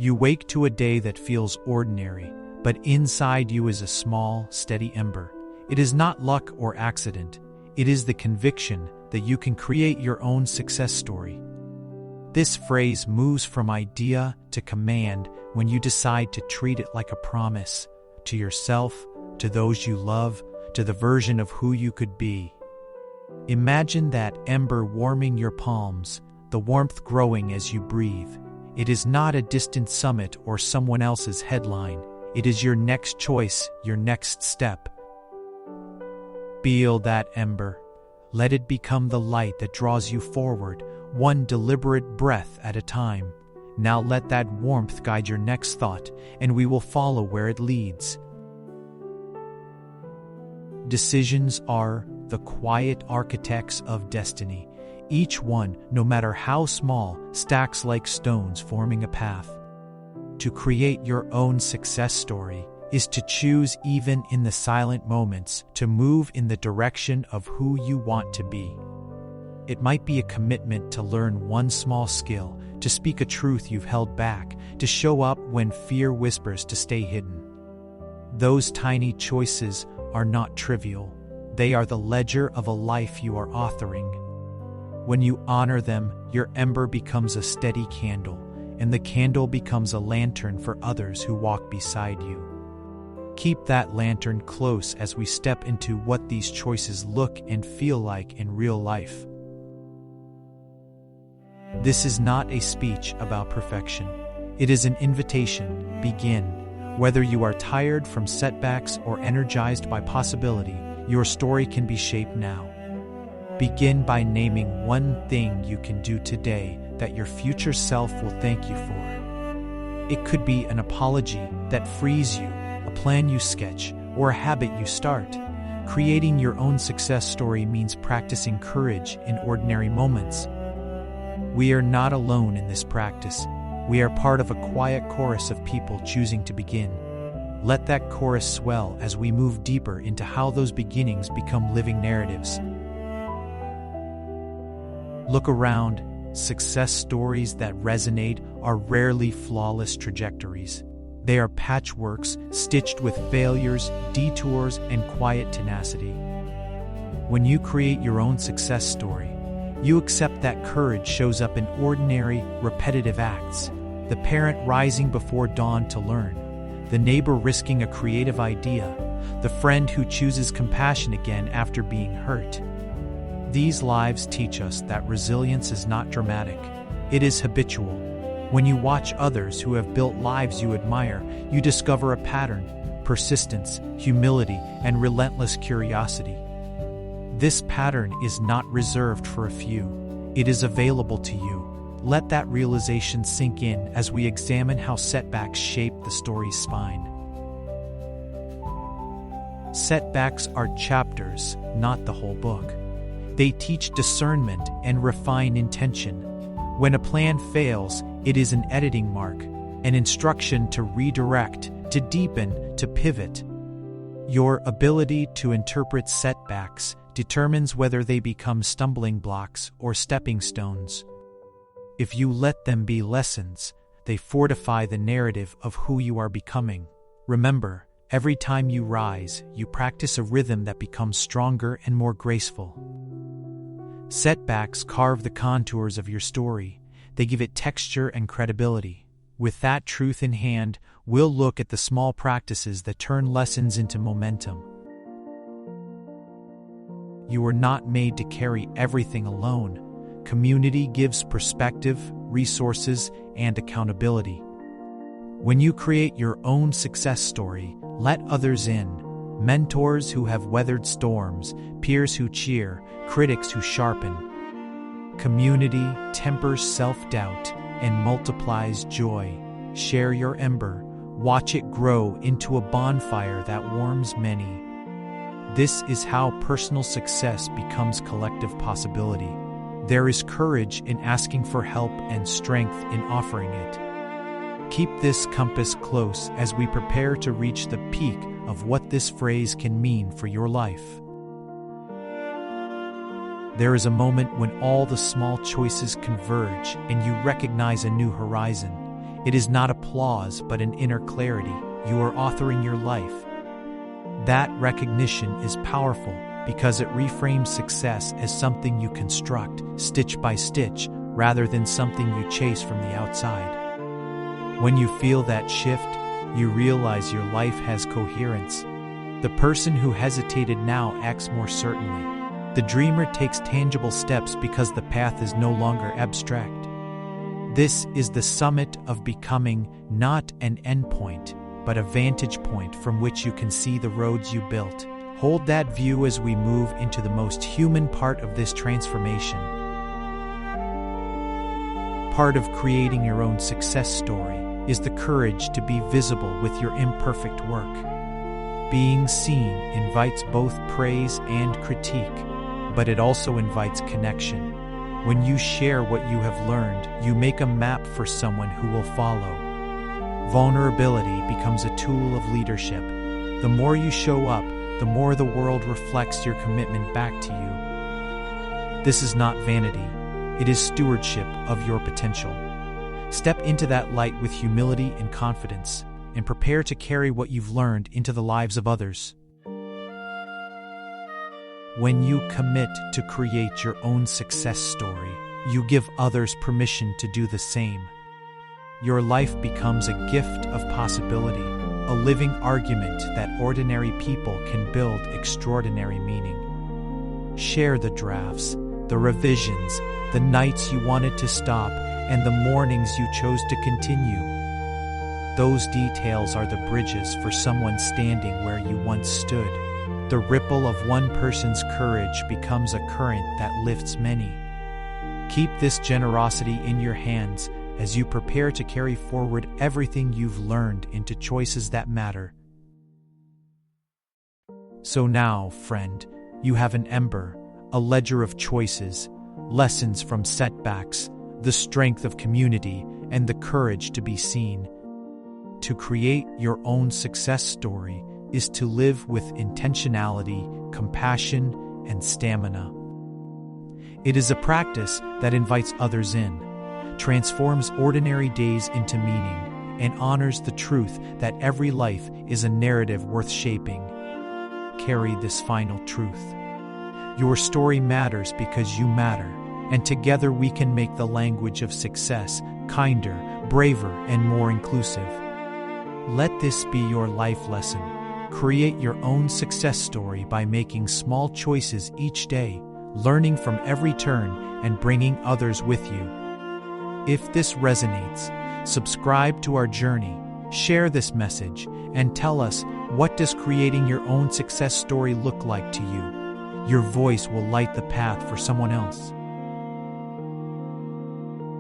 You wake to a day that feels ordinary, but inside you is a small, steady ember. It is not luck or accident. It is the conviction that you can create your own success story. This phrase moves from idea to command when you decide to treat it like a promise to yourself, to those you love, to the version of who you could be. Imagine that ember warming your palms, the warmth growing as you breathe. It is not a distant summit or someone else's headline. It is your next choice, your next step. Feel that ember. Let it become the light that draws you forward, one deliberate breath at a time. Now let that warmth guide your next thought, and we will follow where it leads. Decisions are the quiet architects of destiny. Each one, no matter how small, stacks like stones forming a path. To create your own success story is to choose, even in the silent moments, to move in the direction of who you want to be. It might be a commitment to learn one small skill, to speak a truth you've held back, to show up when fear whispers to stay hidden. Those tiny choices are not trivial. They are the ledger of a life you are authoring. When you honor them, your ember becomes a steady candle, and the candle becomes a lantern for others who walk beside you. Keep that lantern close as we step into what these choices look and feel like in real life. This is not a speech about perfection. It is an invitation. Begin. Whether you are tired from setbacks or energized by possibility, your story can be shaped now. Begin by naming one thing you can do today that your future self will thank you for. It could be an apology that frees you, a plan you sketch, or a habit you start. Creating your own success story means practicing courage in ordinary moments. We are not alone in this practice. We are part of a quiet chorus of people choosing to begin. Let that chorus swell as we move deeper into how those beginnings become living narratives. Look around. Success stories that resonate are rarely flawless trajectories. They are patchworks stitched with failures, detours, and quiet tenacity. When you create your own success story, you accept that courage shows up in ordinary, repetitive acts. The parent rising before dawn to learn, the neighbor risking a creative idea, the friend who chooses compassion again after being hurt. These lives teach us that resilience is not dramatic, it is habitual. When you watch others who have built lives you admire, you discover a pattern: persistence, humility, and relentless curiosity. This pattern is not reserved for a few. It is available to you. Let that realization sink in as we examine how setbacks shape the story's spine. Setbacks are chapters, not the whole book. They teach discernment and refine intention. When a plan fails, it is an editing mark, an instruction to redirect, to deepen, to pivot. Your ability to interpret setbacks determines whether they become stumbling blocks or stepping stones. If you let them be lessons, they fortify the narrative of who you are becoming. Remember, every time you rise, you practice a rhythm that becomes stronger and more graceful. Setbacks carve the contours of your story. They give it texture and credibility. With that truth in hand, we'll look at the small practices that turn lessons into momentum. You are not made to carry everything alone. Community gives perspective, resources, and accountability. When you create your own success story, let others in. Mentors who have weathered storms, peers who cheer, critics who sharpen. Community tempers self-doubt and multiplies joy. Share your ember. Watch it grow into a bonfire that warms many. This is how personal success becomes collective possibility. There is courage in asking for help and strength in offering it. Keep this compass close as we prepare to reach the peak of what this phrase can mean for your life. There is a moment when all the small choices converge and you recognize a new horizon. It is not applause, but an inner clarity. You are authoring your life. That recognition is powerful because it reframes success as something you construct, stitch by stitch, rather than something you chase from the outside. When you feel that shift, you realize your life has coherence. The person who hesitated now acts more certainly. The dreamer takes tangible steps because the path is no longer abstract. This is the summit of becoming, not an endpoint, but a vantage point from which you can see the roads you built. Hold that view as we move into the most human part of this transformation. Part of creating your own success story is the courage to be visible with your imperfect work. Being seen invites both praise and critique, but it also invites connection. When you share what you have learned, you make a map for someone who will follow. Vulnerability becomes a tool of leadership. The more you show up, the more the world reflects your commitment back to you. This is not vanity. It is stewardship of your potential. Step into that light with humility and confidence, and prepare to carry what you've learned into the lives of others. When you commit to create your own success story, you give others permission to do the same. Your life becomes a gift of possibility, a living argument that ordinary people can build extraordinary meaning. Share the drafts, the revisions, the nights you wanted to stop, and the mornings you chose to continue. Those details are the bridges for someone standing where you once stood. The ripple of one person's courage becomes a current that lifts many. Keep this generosity in your hands as you prepare to carry forward everything you've learned into choices that matter. So now, friend, you have an ember, a ledger of choices, lessons from setbacks, the strength of community, and the courage to be seen. To create your own success story is to live with intentionality, compassion, and stamina. It is a practice that invites others in, transforms ordinary days into meaning, and honors the truth that every life is a narrative worth shaping. Carry this final truth. Your story matters because you matter, and together we can make the language of success kinder, braver, and more inclusive. Let this be your life lesson. Create your own success story by making small choices each day, learning from every turn, and bringing others with you. If this resonates, subscribe to our journey, share this message, and tell us, what does creating your own success story look like to you? Your voice will light the path for someone else.